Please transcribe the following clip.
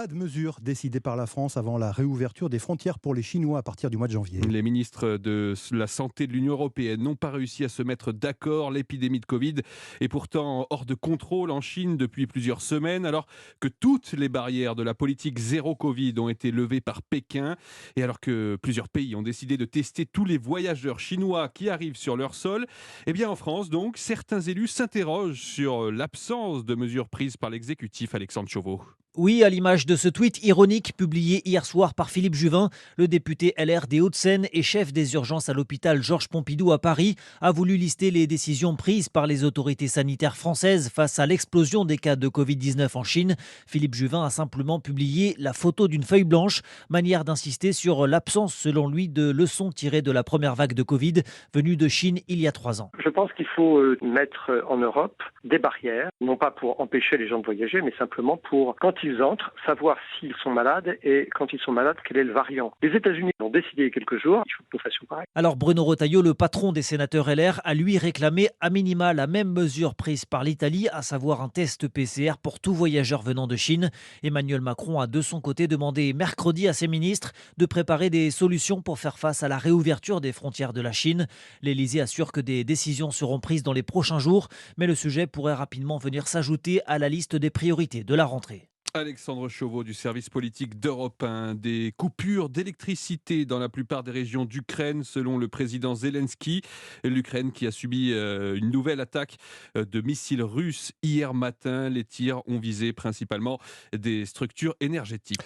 Pas de mesures décidées par la France avant la réouverture des frontières pour les Chinois à partir du mois de janvier. Les ministres de la Santé de l'Union européenne n'ont pas réussi à se mettre d'accord. L'épidémie de Covid est pourtant hors de contrôle en Chine depuis plusieurs semaines, alors que toutes les barrières de la politique zéro Covid ont été levées par Pékin et alors que plusieurs pays ont décidé de tester tous les voyageurs chinois qui arrivent sur leur sol. Eh bien, en France, donc, certains élus s'interrogent sur l'absence de mesures prises par l'exécutif. Alexandre Chauveau. Oui, à l'image de ce tweet ironique publié hier soir par Philippe Juvin, le député LR des Hauts-de-Seine et chef des urgences à l'hôpital Georges Pompidou à Paris a voulu lister les décisions prises par les autorités sanitaires françaises face à l'explosion des cas de Covid-19 en Chine. Philippe Juvin a simplement publié la photo d'une feuille blanche, manière d'insister sur l'absence, selon lui, de leçons tirées de la première vague de Covid venue de Chine il y a 3 ans. Je pense qu'il faut mettre en Europe des barrières, non pas pour empêcher les gens de voyager, mais simplement pour, quand ils entrent, savoir s'ils sont malades et quand ils sont malades, quel est le variant. Les États-Unis ont décidé il y a quelques jours, il faut que nous fassions pareil. Alors Bruno Retailleau, le patron des sénateurs LR, a lui réclamé à minima la même mesure prise par l'Italie, à savoir un test PCR pour tout voyageur venant de Chine. Emmanuel Macron a de son côté demandé mercredi à ses ministres de préparer des solutions pour faire face à la réouverture des frontières de la Chine. L'Élysée assure que des décisions seront prises dans les prochains jours, mais le sujet pourrait rapidement venir s'ajouter à la liste des priorités de la rentrée. Alexandre Chauveau du service politique d'Europe 1. Des coupures d'électricité dans la plupart des régions d'Ukraine, selon le président Zelensky. L'Ukraine qui a subi une nouvelle attaque de missiles russes hier matin. Les tirs ont visé principalement des structures énergétiques.